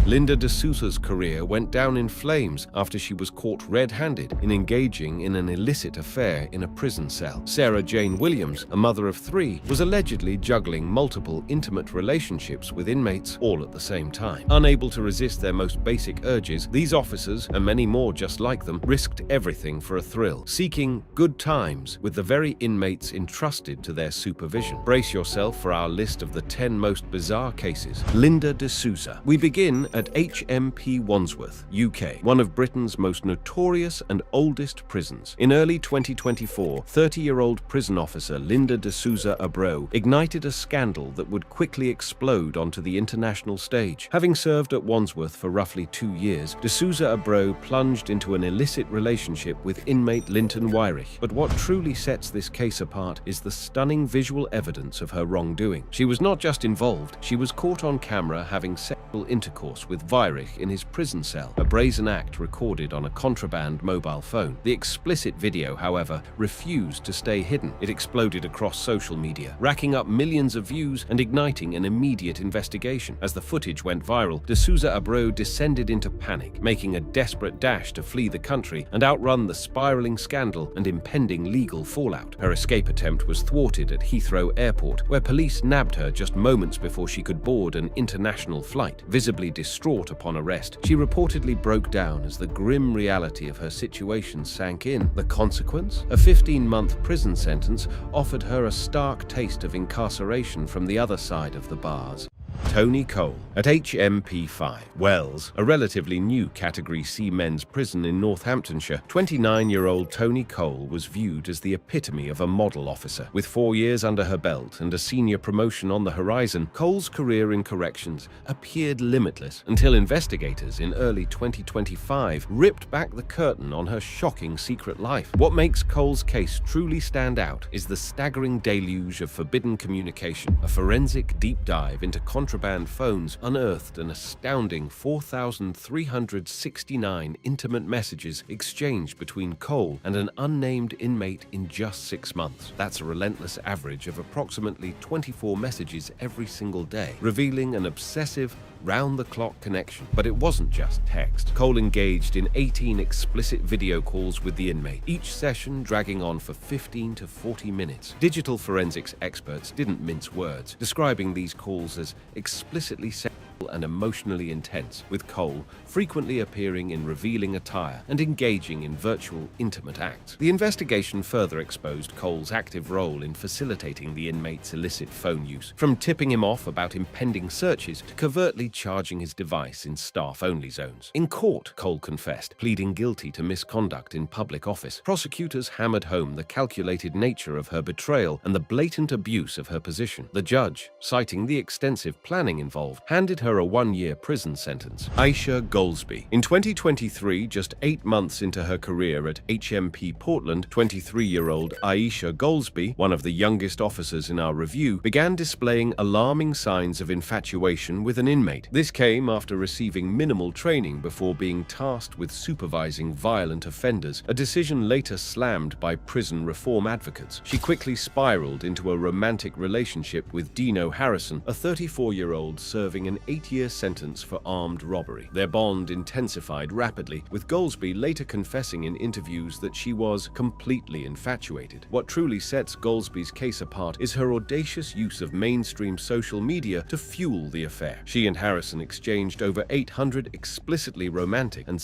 Linda D'Souza's career went down in flames after she was caught red-handed in engaging in an illicit affair in a prison cell. Sarah Jane Williams, a mother of 3, was allegedly juggling multiple intimate relationships with inmates all at the same time. Unable to resist their most basic urges, these officers, and many more just like them, risked everything for a thrill, seeking good times with the very inmates entrusted to their supervision. Brace yourself for our list of the 10 most bizarre cases. Linda D'Souza. We begin at HMP Wandsworth, UK, one of Britain's most notorious and oldest prisons. In early 2024, 30-year-old prison officer Linda D'Souza Abro ignited a scandal that would quickly explode onto the international stage. Having served at Wandsworth for roughly 2 years, D'Souza Abro plunged into an illicit relationship with inmate Linton Weirich. But what truly sets this case apart is the stunning visual evidence of her wrongdoing. She was not just involved, she was caught on camera having sexual intercourse with Weirich in his prison cell, a brazen act recorded on a contraband mobile phone. The explicit video, however, refused to stay hidden. It exploded across social media, racking up millions of views and igniting an immediate investigation. As the footage went viral, D'Souza Abro descended into panic, making a desperate dash to flee the country and outrun the spiraling scandal and impending legal fallout. Her escape attempt was thwarted at Heathrow Airport, where police nabbed her just moments before she could board an international flight. Visibly distraught upon arrest, she reportedly broke down as the grim reality of her situation sank in. The consequence? A 15-month prison sentence offered her a stark taste of incarceration from the other side of the bars. Tony Cole. At HMP 5, Wells, a relatively new Category C men's prison in Northamptonshire, 29-year-old Tony Cole was viewed as the epitome of a model officer. With 4 years under her belt and a senior promotion on the horizon, Cole's career in corrections appeared limitless until investigators in early 2025 ripped back the curtain on her shocking secret life. What makes Cole's case truly stand out is the staggering deluge of forbidden communication. A forensic deep dive into contraband phones unearthed an astounding 4,369 intimate messages exchanged between Cole and an unnamed inmate in just 6 months. That's a relentless average of approximately 24 messages every single day, revealing an obsessive, round-the-clock connection. But it wasn't just text. Cole engaged in 18 explicit video calls with the inmate, each session dragging on for 15 to 40 minutes. Digital forensics experts didn't mince words, describing these calls as explicitly sexual and emotionally intense, with Cole frequently appearing in revealing attire and engaging in virtual intimate acts. The investigation further exposed Cole's active role in facilitating the inmate's illicit phone use, from tipping him off about impending searches to covertly charging his device in staff-only zones. In court, Cole confessed, pleading guilty to misconduct in public office. Prosecutors hammered home the calculated nature of her betrayal and the blatant abuse of her position. The judge, citing the extensive planning involved, handed her a 1-year prison sentence. Aisha Goldsby. In 2023, just 8 months into her career at HMP Portland, 23-year-old Aisha Goldsby, one of the youngest officers in our review, began displaying alarming signs of infatuation with an inmate. This came after receiving minimal training before being tasked with supervising violent offenders, a decision later slammed by prison reform advocates. She quickly spiraled into a romantic relationship with Dino Harrison, a 34-year-old serving an 8-year sentence for armed robbery. Their bond intensified rapidly, with Goldsby later confessing in interviews that she was completely infatuated. What truly sets Goldsby's case apart is her audacious use of mainstream social media to fuel the affair. She and Harrison exchanged over 800 explicitly romantic and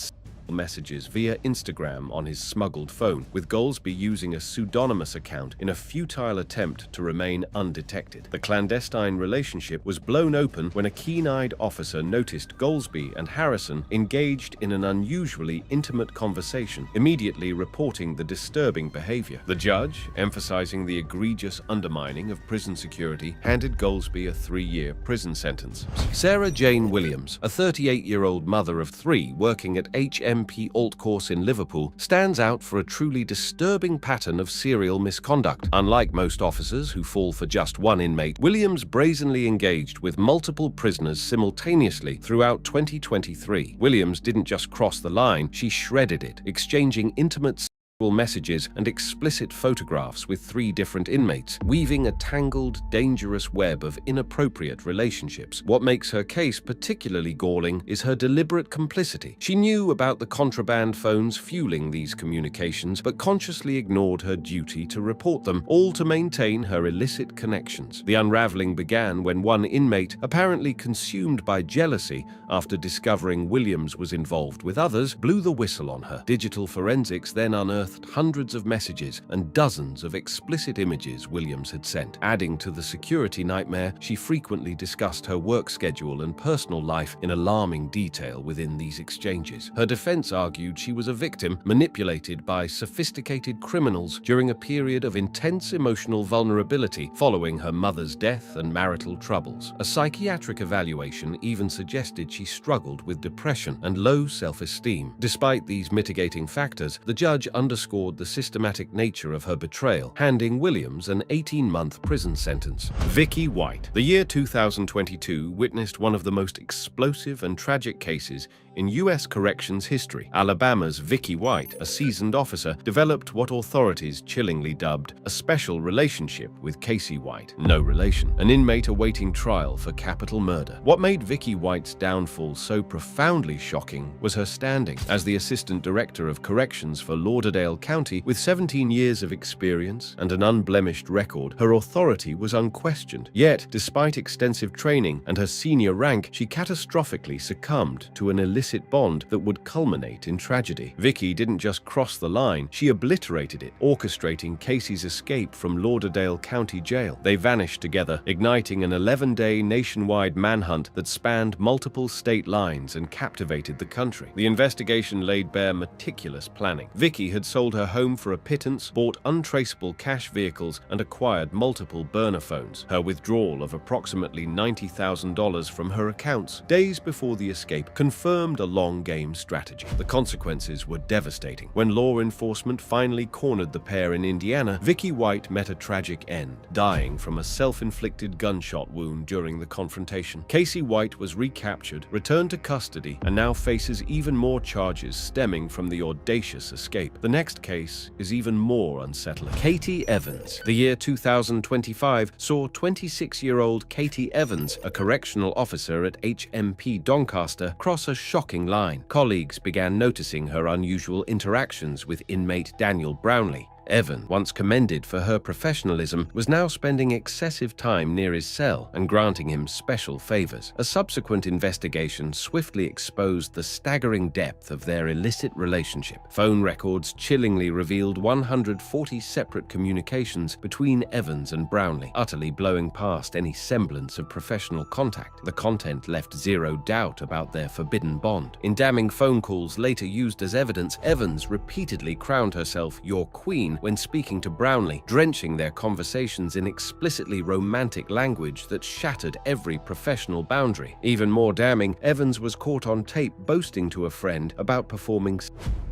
messages via Instagram on his smuggled phone, with Goldsby using a pseudonymous account in a futile attempt to remain undetected. The clandestine relationship was blown open when a keen-eyed officer noticed Goldsby and Harrison engaged in an unusually intimate conversation, immediately reporting the disturbing behavior. The judge, emphasizing the egregious undermining of prison security, handed Goldsby a 3-year prison sentence. Sarah Jane Williams, a 38-year-old mother of 3 working at HMP Alt Course in Liverpool, stands out for a truly disturbing pattern of serial misconduct. Unlike most officers who fall for just one inmate, Williams brazenly engaged with multiple prisoners simultaneously throughout 2023. Williams didn't just cross the line, she shredded it, exchanging intimate messages and explicit photographs with 3 different inmates, weaving a tangled, dangerous web of inappropriate relationships. What makes her case particularly galling is her deliberate complicity. She knew about the contraband phones fueling these communications, but consciously ignored her duty to report them, all to maintain her illicit connections. The unraveling began when one inmate, apparently consumed by jealousy after discovering Williams was involved with others, blew the whistle on her. Digital forensics then unearthed hundreds of messages and dozens of explicit images Williams had sent. Adding to the security nightmare, she frequently discussed her work schedule and personal life in alarming detail within these exchanges. Her defense argued she was a victim manipulated by sophisticated criminals during a period of intense emotional vulnerability following her mother's death and marital troubles. A psychiatric evaluation even suggested she struggled with depression and low self-esteem. Despite these mitigating factors, the judge underscored the systematic nature of her betrayal, handing Williams an 18-month prison sentence. Vicky White. The year 2022 witnessed one of the most explosive and tragic cases in U.S. corrections history. Alabama's Vicky White, a seasoned officer, developed what authorities chillingly dubbed a special relationship with Casey White, no relation, an inmate awaiting trial for capital murder. What made Vicky White's downfall so profoundly shocking was her standing. As the Assistant Director of Corrections for Lauderdale County, with 17 years of experience and an unblemished record, her authority was unquestioned. Yet, despite extensive training and her senior rank, she catastrophically succumbed to an illicit bond that would culminate in tragedy. Vicky didn't just cross the line, she obliterated it, orchestrating Casey's escape from Lauderdale County Jail. They vanished together, igniting an 11-day nationwide manhunt that spanned multiple state lines and captivated the country. The investigation laid bare meticulous planning. Vicky had sold her home for a pittance, bought untraceable cash vehicles, and acquired multiple burner phones. Her withdrawal of approximately $90,000 from her accounts days before the escape confirmed a long-game strategy. The consequences were devastating. When law enforcement finally cornered the pair in Indiana, Vicky White met a tragic end, dying from a self-inflicted gunshot wound during the confrontation. Casey White was recaptured, returned to custody, and now faces even more charges stemming from the audacious escape. The next case is even more unsettling. Katie Evans. The year 2025 saw 26-year-old Katie Evans, a correctional officer at HMP Doncaster, cross a shocking line. Colleagues began noticing her unusual interactions with inmate Daniel Brownlee. Evan, once commended for her professionalism, was now spending excessive time near his cell and granting him special favors. A subsequent investigation swiftly exposed the staggering depth of their illicit relationship. Phone records chillingly revealed 140 separate communications between Evans and Brownlee, utterly blowing past any semblance of professional contact. The content left zero doubt about their forbidden bond. In damning phone calls later used as evidence, Evans repeatedly crowned herself "your queen" when speaking to Brownlee, drenching their conversations in explicitly romantic language that shattered every professional boundary. Even more damning, Evans was caught on tape boasting to a friend about performing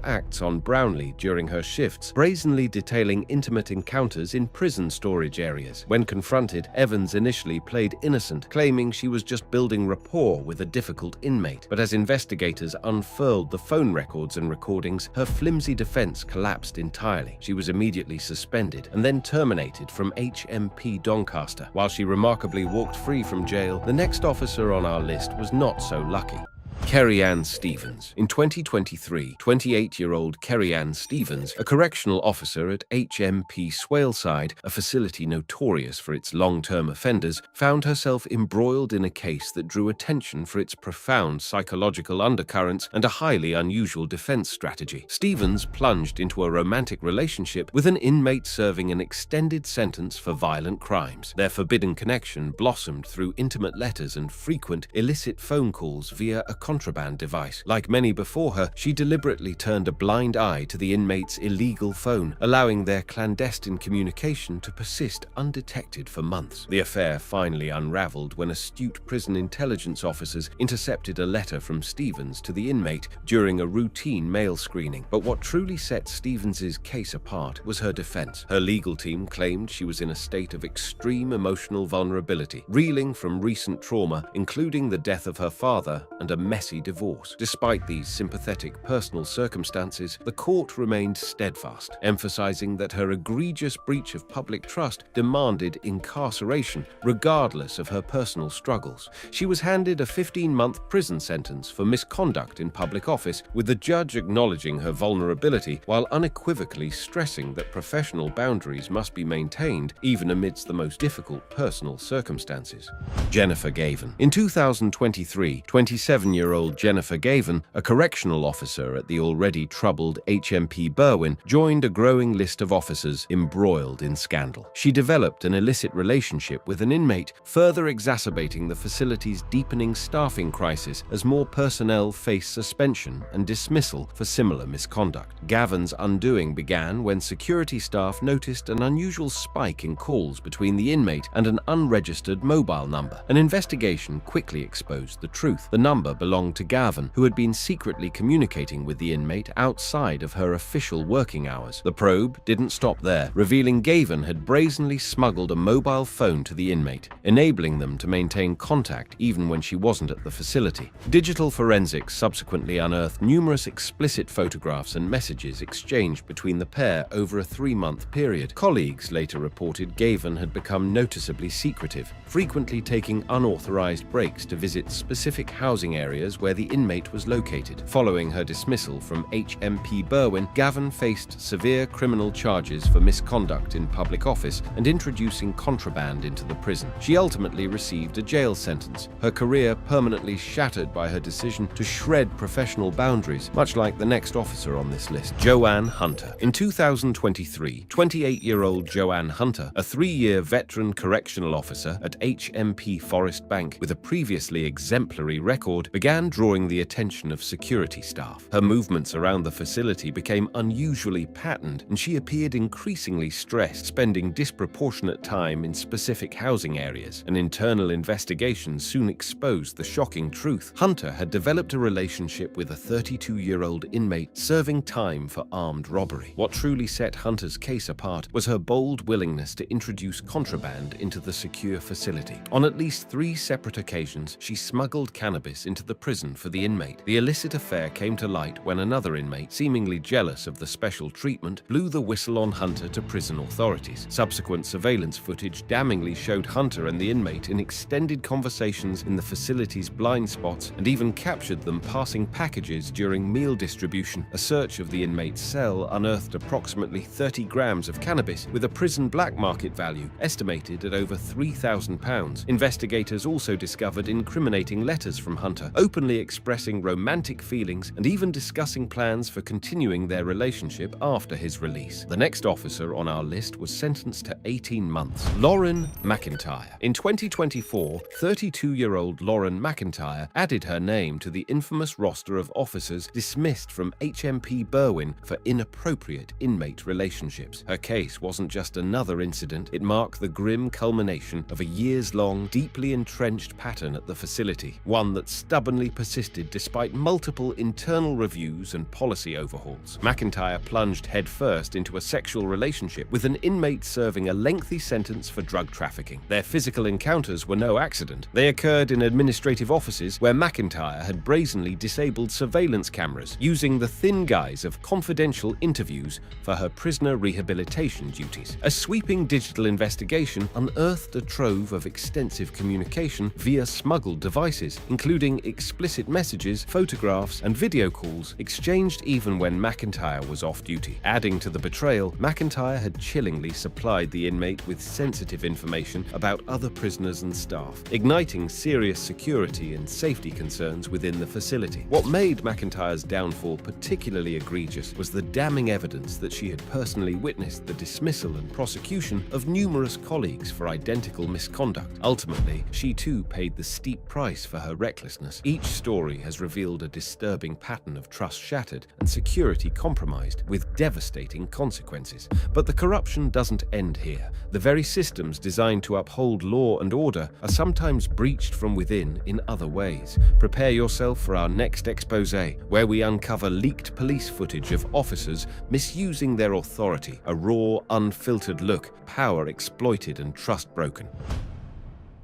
acts on Brownlee during her shifts, brazenly detailing intimate encounters in prison storage areas. When confronted, Evans initially played innocent, claiming she was just building rapport with a difficult inmate. But as investigators unfurled the phone records and recordings, her flimsy defense collapsed entirely. She was immediately suspended and then terminated from HMP Doncaster. While she remarkably walked free from jail, the next officer on our list was not so lucky. Kerry Ann Stevens. In 2023, 28-year-old Kerry Ann Stevens, a correctional officer at HMP Swaleside, a facility notorious for its long-term offenders, found herself embroiled in a case that drew attention for its profound psychological undercurrents and a highly unusual defense strategy. Stevens plunged into a romantic relationship with an inmate serving an extended sentence for violent crimes. Their forbidden connection blossomed through intimate letters and frequent illicit phone calls via a contraband device. Like many before her, she deliberately turned a blind eye to the inmate's illegal phone, allowing their clandestine communication to persist undetected for months. The affair finally unraveled when astute prison intelligence officers intercepted a letter from Stevens to the inmate during a routine mail screening. But what truly set Stevens's case apart was her defense. Her legal team claimed she was in a state of extreme emotional vulnerability, reeling from recent trauma, including the death of her father and a messy messy divorce. Despite these sympathetic personal circumstances, the court remained steadfast, emphasizing that her egregious breach of public trust demanded incarceration, regardless of her personal struggles. She was handed a 15-month prison sentence for misconduct in public office, with the judge acknowledging her vulnerability while unequivocally stressing that professional boundaries must be maintained even amidst the most difficult personal circumstances. Jennifer Gavin. In 2023, 27-year-old Jennifer Gavin, a correctional officer at the already troubled HMP Berwyn, joined a growing list of officers embroiled in scandal. She developed an illicit relationship with an inmate, further exacerbating the facility's deepening staffing crisis as more personnel face suspension and dismissal for similar misconduct. Gavin's undoing began when security staff noticed an unusual spike in calls between the inmate and an unregistered mobile number. An investigation quickly exposed the truth. The number belonged to Gavin, who had been secretly communicating with the inmate outside of her official working hours. The probe didn't stop there, revealing Gavin had brazenly smuggled a mobile phone to the inmate, enabling them to maintain contact even when she wasn't at the facility. Digital forensics subsequently unearthed numerous explicit photographs and messages exchanged between the pair over a 3-month period. Colleagues later reported Gavin had become noticeably secretive, frequently taking unauthorized breaks to visit specific housing areas where the inmate was located. Following her dismissal from HMP Berwyn, Gavin faced severe criminal charges for misconduct in public office and introducing contraband into the prison. She ultimately received a jail sentence, her career permanently shattered by her decision to shred professional boundaries, much like the next officer on this list, Joanne Hunter. In 2023, 28-year-old Joanne Hunter, a 3-year veteran correctional officer at HMP Forest Bank with a previously exemplary record, began drawing the attention of security staff. Her movements around the facility became unusually patterned, and she appeared increasingly stressed, spending disproportionate time in specific housing areas. An internal investigation soon exposed the shocking truth. Hunter had developed a relationship with a 32-year-old inmate serving time for armed robbery. What truly set Hunter's case apart was her bold willingness to introduce contraband into the secure facility. On at least 3 separate occasions, she smuggled cannabis into the prison for the inmate. The illicit affair came to light when another inmate, seemingly jealous of the special treatment, blew the whistle on Hunter to prison authorities. Subsequent surveillance footage damningly showed Hunter and the inmate in extended conversations in the facility's blind spots, and even captured them passing packages during meal distribution. A search of the inmate's cell unearthed approximately 30 grams of cannabis, with a prison black market value estimated at over £3,000. Investigators also discovered incriminating letters from Hunter, openly expressing romantic feelings and even discussing plans for continuing their relationship after his release. The next officer on our list was sentenced to 18 months. Lauren McIntyre. In 2024, 32-year-old Lauren McIntyre added her name to the infamous roster of officers dismissed from HMP Berwyn for inappropriate inmate relationships. Her case wasn't just another incident, it marked the grim culmination of a years-long, deeply entrenched pattern at the facility, one that stubbornly persisted despite multiple internal reviews and policy overhauls. McIntyre plunged headfirst into a sexual relationship with an inmate serving a lengthy sentence for drug trafficking. Their physical encounters were no accident. They occurred in administrative offices where McIntyre had brazenly disabled surveillance cameras, using the thin guise of confidential interviews for her prisoner rehabilitation duties. A sweeping digital investigation unearthed a trove of extensive communication via smuggled devices, including explicit messages, photographs, and video calls exchanged even when McIntyre was off-duty. Adding to the betrayal, McIntyre had chillingly supplied the inmate with sensitive information about other prisoners and staff, igniting serious security and safety concerns within the facility. What made McIntyre's downfall particularly egregious was the damning evidence that she had personally witnessed the dismissal and prosecution of numerous colleagues for identical misconduct. Ultimately, she too paid the steep price for her recklessness. Each story has revealed a disturbing pattern of trust shattered and security compromised, with devastating consequences. But the corruption doesn't end here. The very systems designed to uphold law and order are sometimes breached from within in other ways. Prepare yourself for our next expose, where we uncover leaked police footage of officers misusing their authority, a raw, unfiltered look, power exploited and trust broken.